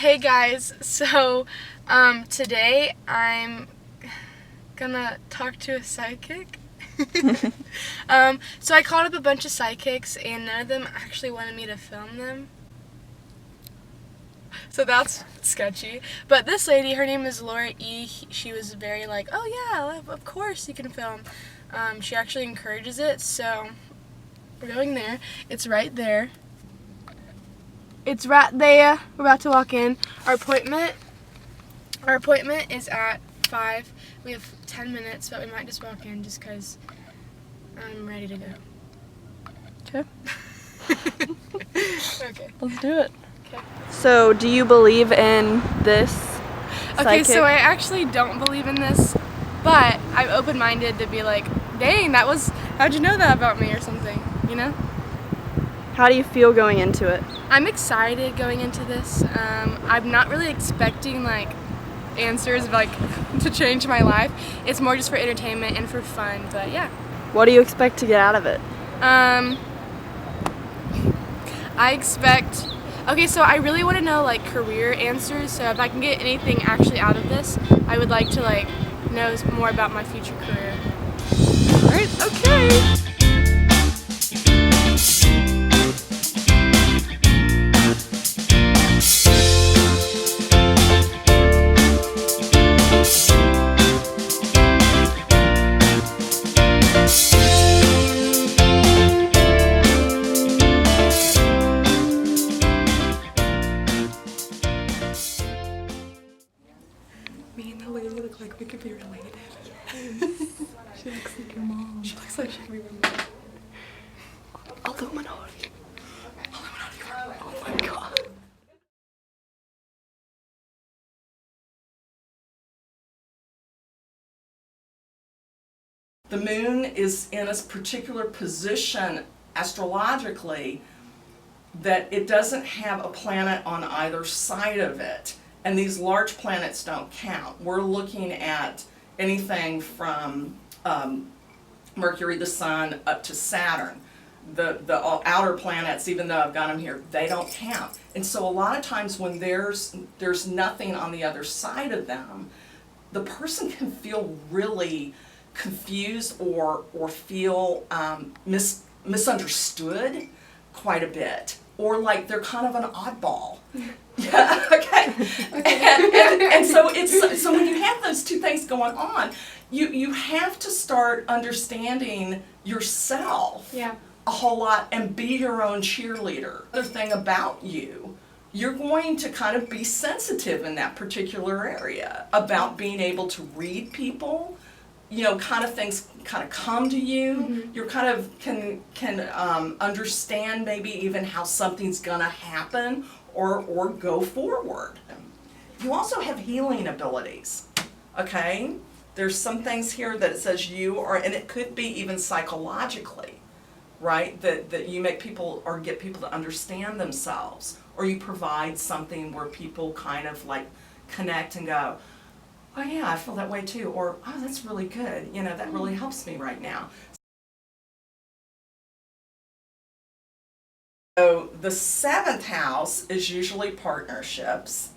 Hey guys, so today I'm gonna talk to a psychic. So I called up a bunch of psychics and none of them actually wanted me to film them. So that's sketchy. But this lady, her name is Laura E. She was very like, oh yeah, of course you can film. She actually encourages it, so we're going there. It's right there. It's right there. We're about to walk in. Our appointment is at 5. We have 10 minutes, but we might just walk in just because I'm ready to go. Okay. Okay. Let's do it. Okay. So, do you believe in this Okay, psychic? so I actually don't believe in this, but I'm open-minded to be like, dang, how'd you know that about me or something, you know? How do you feel going into it? I'm excited going into this. I'm not really expecting like answers like to change my life. It's more just for entertainment and for fun, but yeah. What do you expect to get out of it? Okay, so I really want to know like career answers. So if I can get anything actually out of this, I would like to like know more about my future career. All right, okay. Me and the lady look like we could be related. She looks like your mom. She looks like she could be related. Illuminati. Oh my god. The moon is in a particular position astrologically that it doesn't have a planet on either side of it. And these large planets don't count. We're looking at anything from Mercury, the Sun, up to Saturn. The outer planets, even though I've got them here, they don't count. And so a lot of times when there's nothing on the other side of them, the person can feel really confused or feel misunderstood quite a bit, or like they're kind of an oddball. Yeah, okay. And so when you have those two things going on, you have to start understanding yourself a whole lot and be your own cheerleader. Other thing about you're going to kind of be sensitive in that particular area about being able to read people. You know, kind of things kind of come to you. Mm-hmm. You're kind of can understand maybe even how something's gonna happen or go forward. You also have healing abilities, okay? There's some things here that it says you are, and it could be even psychologically, right? That you make people or get people to understand themselves, or you provide something where people kind of like connect and go, oh yeah, I feel that way too, or oh, that's really good, you know, that really helps me right now. So the 7th house is usually partnerships,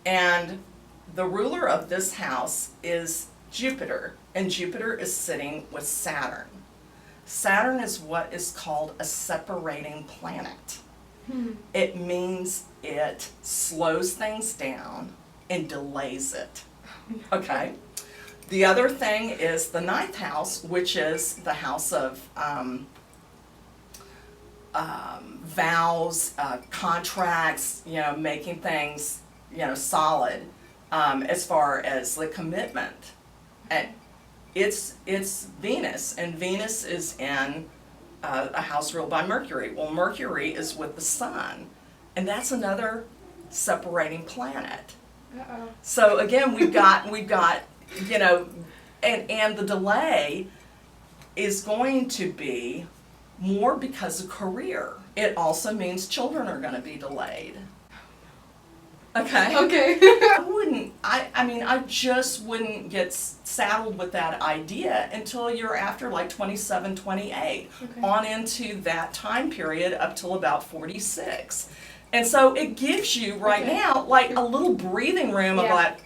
and the ruler of this house is Jupiter, and Jupiter is sitting with Saturn. Saturn is what is called a separating planet. It means it slows things down and delays it. Okay. The other thing is the 9th house, which is the house of vows, contracts, you know, making things, you know, solid as far as the commitment. And it's Venus, and Venus is in a house ruled by Mercury. Well, Mercury is with the Sun, and that's another separating planet. Uh-oh. So again, we've got you know, and the delay is going to be more because of career. It also means children are going to be delayed. Okay. Okay. I just wouldn't get saddled with that idea until you're after like 27, 28, Okay. on into that time period up till about 46. And so it gives you right now like a little breathing room of like,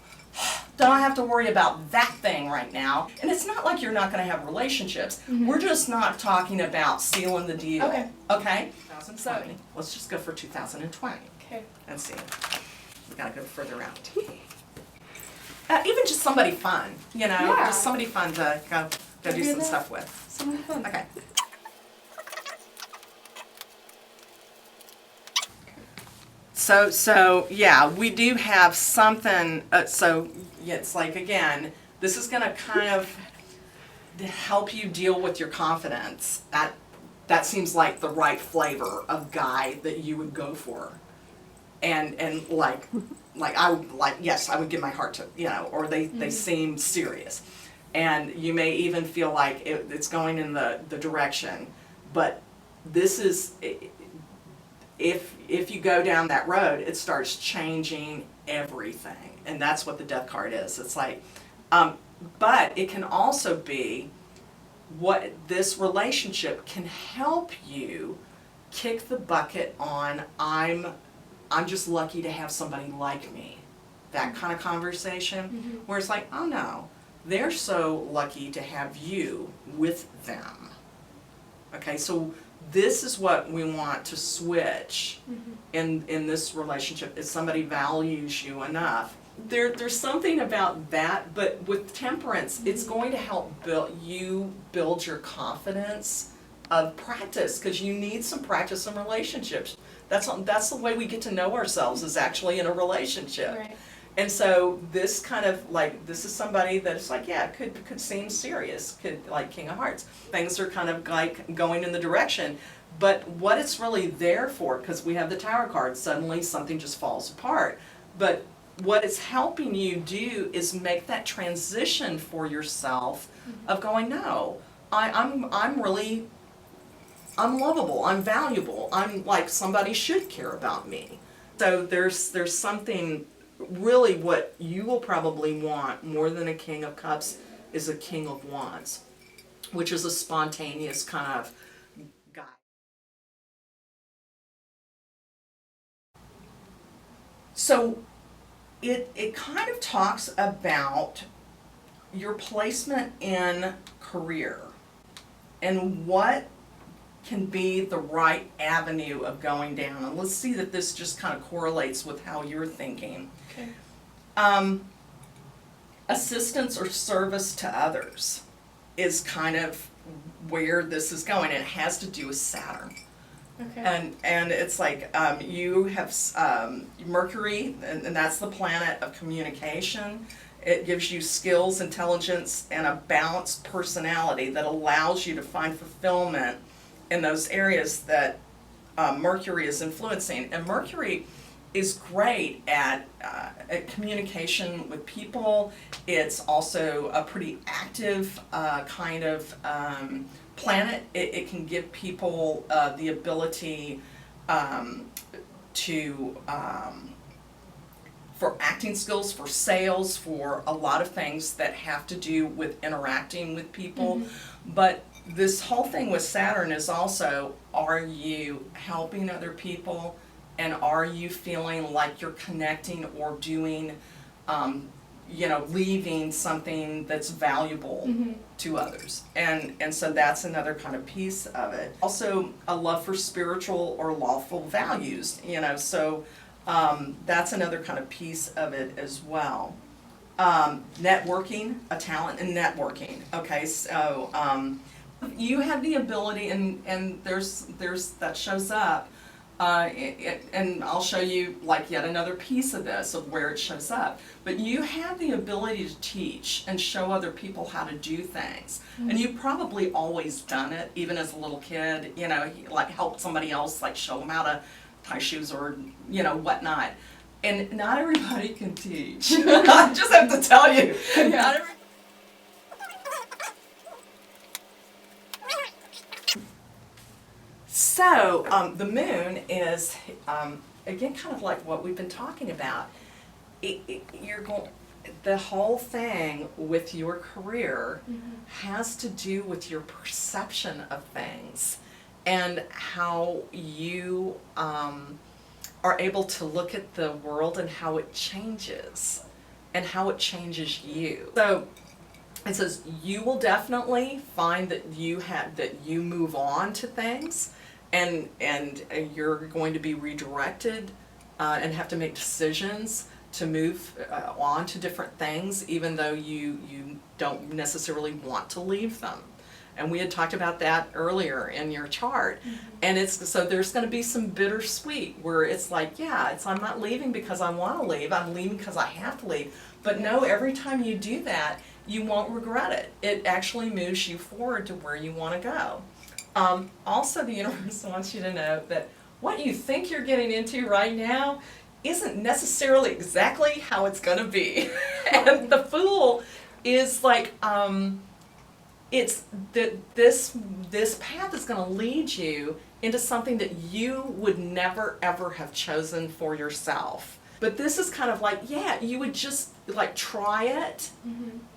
don't have to worry about that thing right now. And it's not like you're not going to have relationships. We're just not talking about sealing the deal. Okay? 2020. Let's just go for 2020. Okay. Let's see. We got to go further out. Even just somebody fun, you know? Yeah. Just somebody fun to go do some stuff with. Something fun. Okay. So yeah, we do have something, so yeah, it's like, again, this is gonna kind of help you deal with your confidence. That seems like the right flavor of guy that you would go for. And like yes, I would give my heart to, you know, or they seem serious. And you may even feel like it's going in the direction, but this is, if you go down that road, it starts changing everything. And that's what the death card is. It's like, but it can also be what this relationship can help you kick the bucket on, I'm just lucky to have somebody like me. That kind of conversation where it's like, oh no, they're so lucky to have you with them. Okay, so this is what we want to switch in this relationship, is somebody values you enough. There's something about that, but with temperance, it's going to help build your confidence of practice, because you need some practice in relationships. That's the way we get to know ourselves, is actually in a relationship. Right. And so this kind of like, this is somebody that is like, yeah, could seem serious, could, like King of Hearts. Things are kind of like going in the direction, but what it's really there for, because we have the Tower card, suddenly something just falls apart. But what it's helping you do is make that transition for yourself of going, no, I'm lovable, I'm valuable, I'm like, somebody should care about me. So there's something, really what you will probably want more than a King of Cups is a King of Wands, which is a spontaneous kind of guy. So it kind of talks about your placement in career and what can be the right avenue of going down. And let's see that this just kind of correlates with how you're thinking. Okay. Assistance or service to others is kind of where this is going, and it has to do with Saturn. Okay. And it's like you have Mercury, and that's the planet of communication. It gives you skills, intelligence, and a balanced personality that allows you to find fulfillment in those areas that Mercury is influencing. And Mercury is great at communication with people. It's also a pretty active kind of planet. It can give people the ability to for acting skills, for sales, for a lot of things that have to do with interacting with people. But this whole thing with Saturn is also, are you helping other people, and are you feeling like you're connecting or doing, leaving something that's valuable to others? And so that's another kind of piece of it. Also, a love for spiritual or lawful values, so that's another kind of piece of it as well. Networking, a talent in networking. Okay, so you have the ability, and there's that shows up, and I'll show you like yet another piece of this, of where it shows up. But you have the ability to teach and show other people how to do things. And you've probably always done it, even as a little kid, like help somebody else, like show them how to tie shoes or, whatnot. And not everybody can teach. I just have to tell you. Not everybody. So, the moon is, again, kind of like what we've been talking about. The whole thing with your career has to do with your perception of things and how you are able to look at the world and how it changes and how it changes you. So it says you will definitely find that you move on to things, and you're going to be redirected and have to make decisions to move on to different things, even though you don't necessarily want to leave them. And we had talked about that earlier in your chart. And so there's going to be some bittersweet where it's like, yeah, I'm not leaving because I want to leave, I'm leaving because I have to leave. But no, every time you do that, you won't regret it. It actually moves you forward to where you want to go. Also, the universe wants you to know that what you think you're getting into right now isn't necessarily exactly how it's going to be. And the Fool is like, it's that this path is going to lead you into something that you would never ever have chosen for yourself. But this is kind of like, yeah, you would just like try it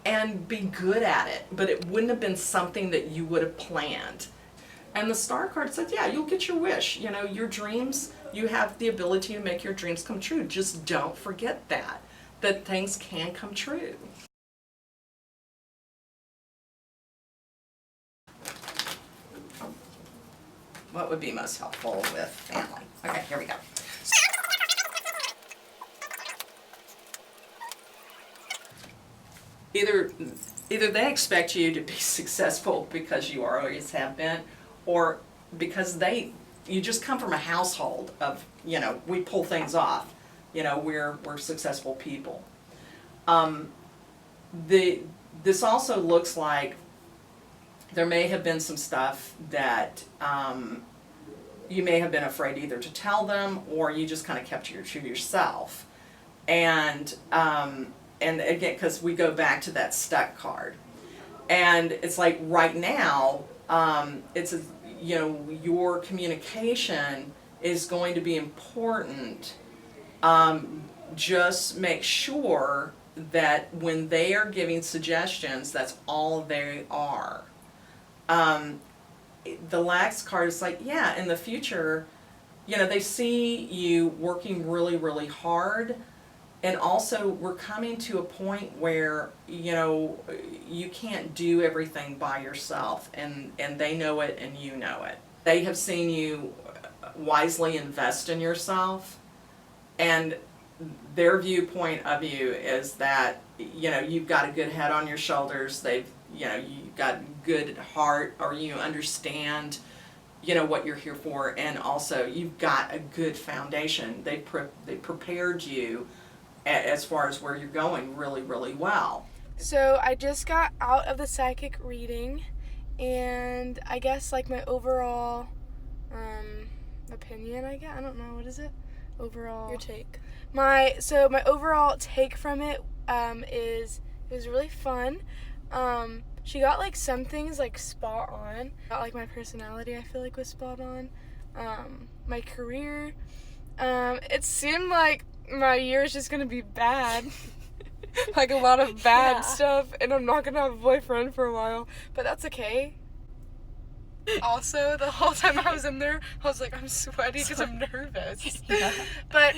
and be good at it, but it wouldn't have been something that you would have planned. And the Star card said, yeah, you'll get your wish. You know, your dreams, you have the ability to make your dreams come true. Just don't forget that things can come true. What would be most helpful with family? Okay, here we go. Either they expect you to be successful because you always have been, or because you just come from a household of, you know, we pull things off, you know, we're successful people. This also looks like there may have been some stuff that you may have been afraid either to tell them, or you just kind of kept it to yourself. And again, because we go back to that stuck card, and it's like right now, you know, your communication is going to be important. Just make sure that when they are giving suggestions, that's all they are. The Lax card is like, yeah, in the future, you know, they see you working really, really hard. And also, we're coming to a point where, you know, you can't do everything by yourself, and they know it and you know it. They have seen you wisely invest in yourself, and their viewpoint of you is that, you know, you've got a good head on your shoulders, you know, you've got good heart, or you understand, you know, what you're here for, and also you've got a good foundation. They prepared you as far as where you're going really, really well. So I just got out of the psychic reading, and I guess like my overall opinion, I don't know, what is it? Overall. Your take. My overall take from it is it was really fun. She got like some things like spot on. Not like my personality, I feel like, was spot on. My career, it seemed like my year is just gonna be bad. Like a lot of bad stuff, and I'm not gonna have a boyfriend for a while, but that's okay. Also, the whole time I was in there, I was like, I'm sweaty because I'm nervous. But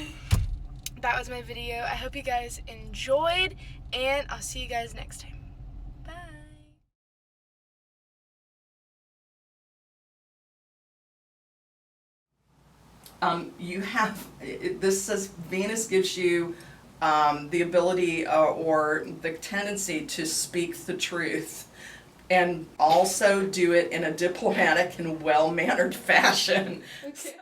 that was my video. I hope you guys enjoyed, and I'll see you guys next time. Bye. This says Venus gives you the ability or the tendency to speak the truth, and also do it in a diplomatic and well-mannered fashion. Okay.